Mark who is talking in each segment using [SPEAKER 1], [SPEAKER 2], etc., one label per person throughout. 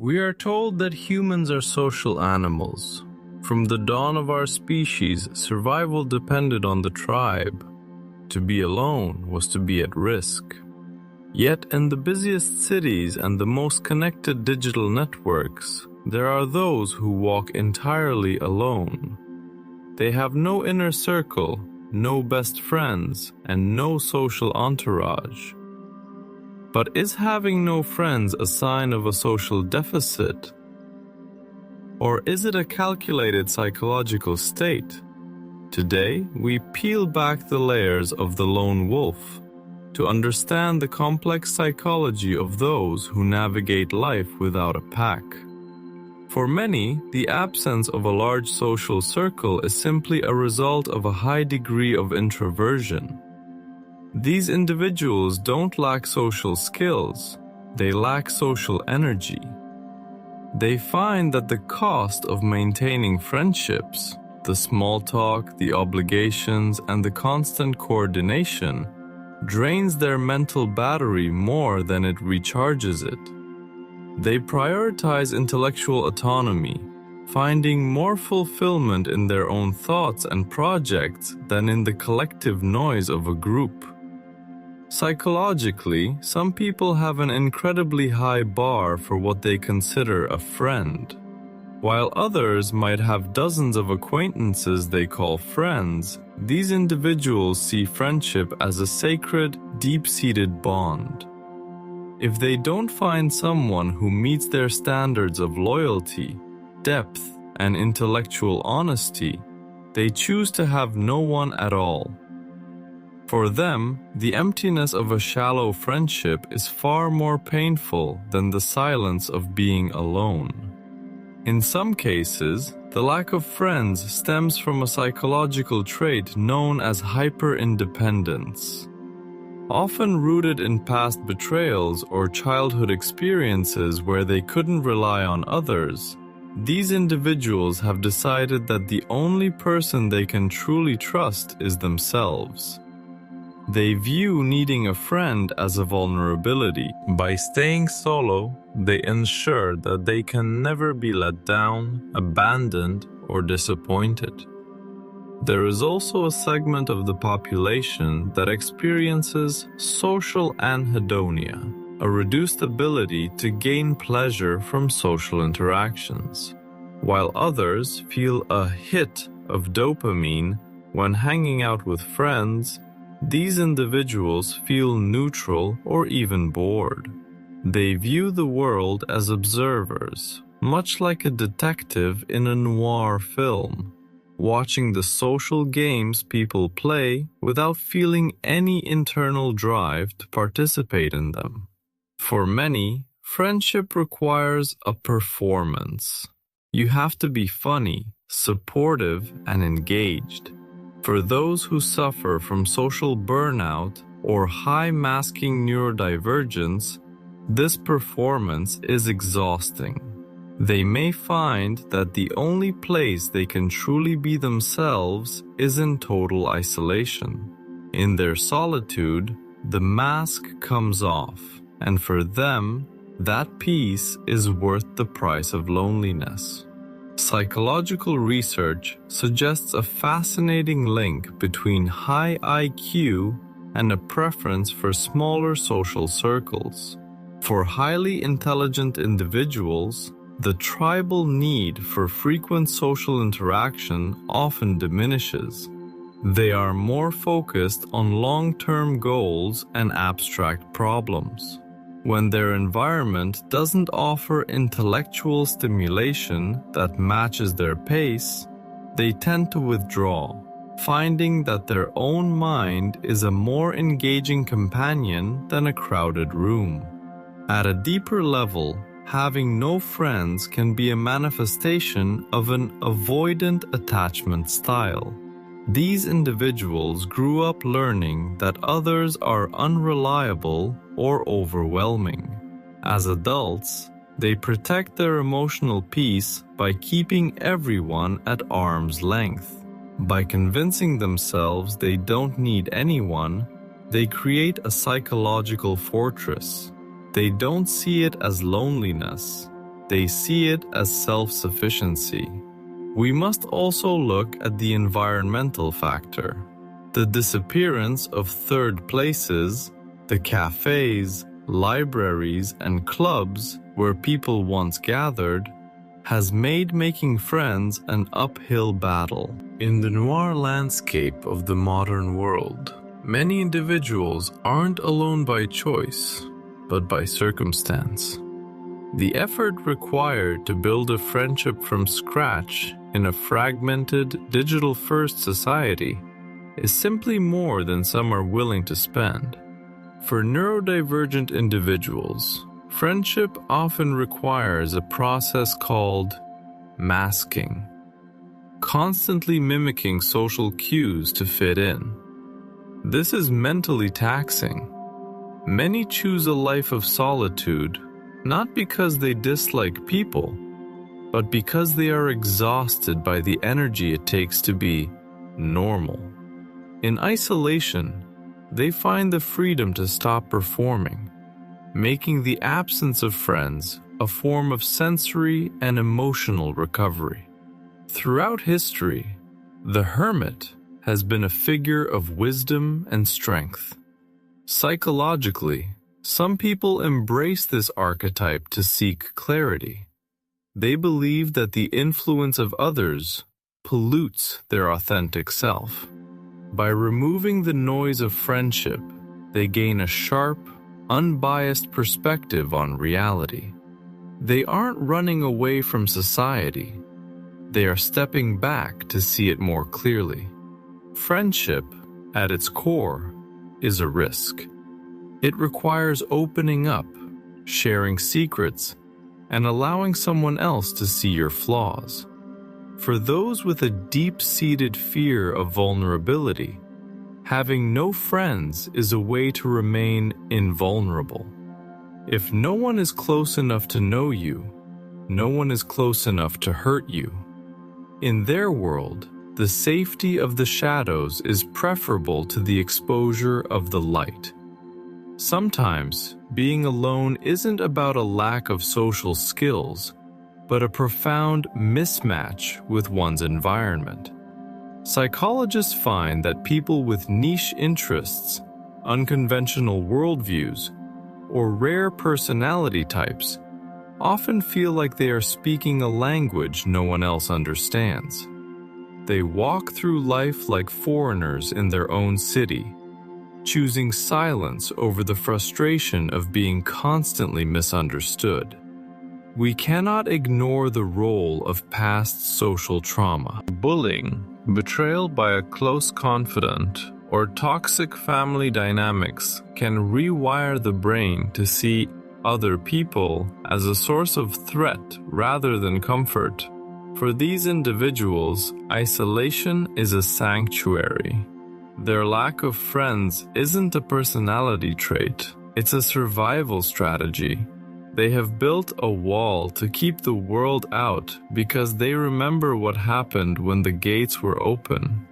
[SPEAKER 1] We are told that humans are social animals. From the dawn of our species, survival depended on the tribe. To be alone was to be at risk. Yet in the busiest cities and the most connected digital networks, there are those who walk entirely alone. They have no inner circle, no best friends, and no social entourage. But is having no friends a sign of a social deficit? Or is it a calculated psychological state? Today, we peel back the layers of the lone wolf to understand the complex psychology of those who navigate life without a pack. For many, the absence of a large social circle is simply a result of a high degree of introversion. These individuals don't lack social skills, they lack social energy. They find that the cost of maintaining friendships, the small talk, the obligations, and the constant coordination, drains their mental battery more than it recharges it. They prioritize intellectual autonomy, finding more fulfillment in their own thoughts and projects than in the collective noise of a group. Psychologically, some people have an incredibly high bar for what they consider a friend. While others might have dozens of acquaintances they call friends, these individuals see friendship as a sacred, deep-seated bond. If they don't find someone who meets their standards of loyalty, depth, and intellectual honesty, they choose to have no one at all. For them, the emptiness of a shallow friendship is far more painful than the silence of being alone. In some cases, the lack of friends stems from a psychological trait known as hyper-independence. Often rooted in past betrayals or childhood experiences where they couldn't rely on others, these individuals have decided that the only person they can truly trust is themselves. They view needing a friend as a vulnerability. By staying solo, they ensure that they can never be let down, abandoned, or disappointed. There is also a segment of the population that experiences social anhedonia, a reduced ability to gain pleasure from social interactions, while others feel a hit of dopamine when hanging out with friends. These individuals feel neutral or even bored. They view the world as observers, much like a detective in a noir film, watching the social games people play without feeling any internal drive to participate in them. For many, friendship requires a performance. You have to be funny, supportive, and engaged. For those who suffer from social burnout or high masking neurodivergence, this performance is exhausting. They may find that the only place they can truly be themselves is in total isolation. In their solitude, the mask comes off, and for them, that peace is worth the price of loneliness. Psychological research suggests a fascinating link between high IQ and a preference for smaller social circles. For highly intelligent individuals, the tribal need for frequent social interaction often diminishes. They are more focused on long-term goals and abstract problems. When their environment doesn't offer intellectual stimulation that matches their pace, they tend to withdraw, finding that their own mind is a more engaging companion than a crowded room. At a deeper level, having no friends can be a manifestation of an avoidant attachment style. These individuals grew up learning that others are unreliable or overwhelming. As adults, they protect their emotional peace by keeping everyone at arm's length. By convincing themselves they don't need anyone, they create a psychological fortress. They don't see it as loneliness. they see it as self-sufficiency. We must also look at the environmental factor. The disappearance of third places, the cafes, libraries, and clubs where people once gathered, has made making friends an uphill battle. In the noir landscape of the modern world, many individuals aren't alone by choice, but by circumstance. The effort required to build a friendship from scratch in a fragmented, digital-first society is simply more than some are willing to spend. For neurodivergent individuals, friendship often requires a process called masking, constantly mimicking social cues to fit in. This is mentally taxing. Many choose a life of solitude not because they dislike people, but because they are exhausted by the energy it takes to be normal. In isolation, they find the freedom to stop performing, making the absence of friends a form of sensory and emotional recovery. Throughout history, the hermit has been a figure of wisdom and strength. Psychologically, some people embrace this archetype to seek clarity. They believe that the influence of others pollutes their authentic self. By removing the noise of friendship, they gain a sharp, unbiased perspective on reality. They aren't running away from society. They are stepping back to see it more clearly. Friendship, at its core, is a risk. It requires opening up, sharing secrets, and allowing someone else to see your flaws. For those with a deep-seated fear of vulnerability, having no friends is a way to remain invulnerable. If no one is close enough to know you, no one is close enough to hurt you. In their world, the safety of the shadows is preferable to the exposure of the light. Sometimes, being alone isn't about a lack of social skills, but a profound mismatch with one's environment. Psychologists find that people with niche interests, unconventional worldviews, or rare personality types often feel like they are speaking a language no one else understands. They walk through life like foreigners in their own city, choosing silence over the frustration of being constantly misunderstood. We cannot ignore the role of past social trauma. Bullying, betrayal by a close confidant, or toxic family dynamics can rewire the brain to see other people as a source of threat rather than comfort. For these individuals, isolation is a sanctuary. Their lack of friends isn't a personality trait, it's a survival strategy. They have built a wall to keep the world out because they remember what happened when the gates were open.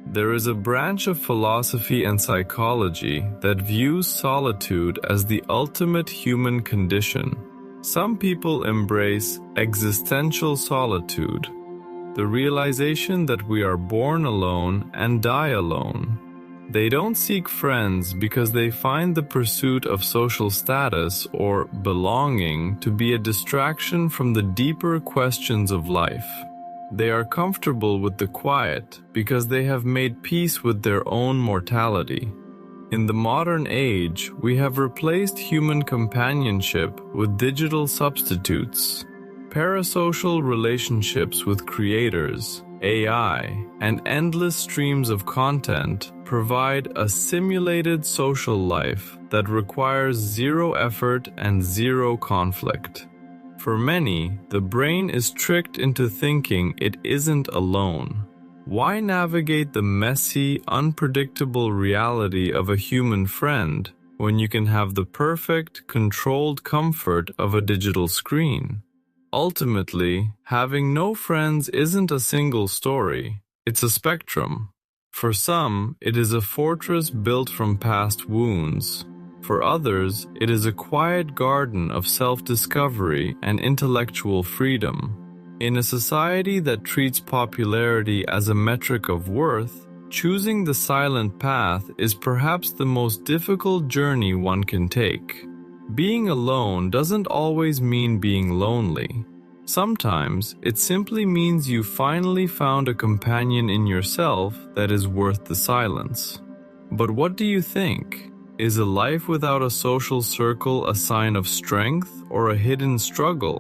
[SPEAKER 1] There is a branch of philosophy and psychology that views solitude as the ultimate human condition. Some people embrace existential solitude, the realization that we are born alone and die alone. They don't seek friends because they find the pursuit of social status or belonging to be a distraction from the deeper questions of life. They are comfortable with the quiet because they have made peace with their own mortality. In the modern age, we have replaced human companionship with digital substitutes. Parasocial relationships with creators, AI, and endless streams of content provide a simulated social life that requires zero effort and zero conflict. For many, the brain is tricked into thinking it isn't alone. Why navigate the messy, unpredictable reality of a human friend when you can have the perfect, controlled comfort of a digital screen? Ultimately, having no friends isn't a single story, it's a spectrum. For some, it is a fortress built from past wounds. For others, it is a quiet garden of self-discovery and intellectual freedom. In a society that treats popularity as a metric of worth, choosing the silent path is perhaps the most difficult journey one can take. Being alone doesn't always mean being lonely. Sometimes it simply means you finally found a companion in yourself that is worth the silence. But what do you think? Is a life without a social circle a sign of strength or a hidden struggle?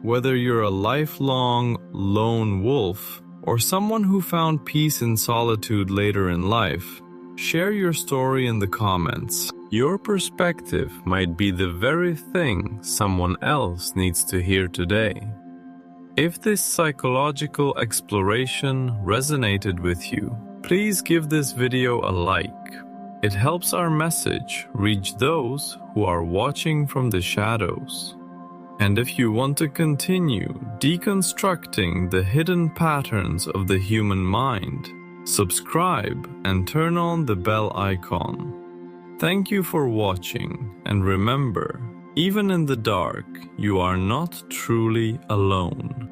[SPEAKER 1] Whether you're a lifelong lone wolf or someone who found peace in solitude later in life, share your story in the comments. Your perspective might be the very thing someone else needs to hear today. If this psychological exploration resonated with you, please give this video a like. It helps our message reach those who are watching from the shadows. And if you want to continue deconstructing the hidden patterns of the human mind, subscribe and turn on the bell icon. Thank you for watching, and remember, even in the dark, you are not truly alone.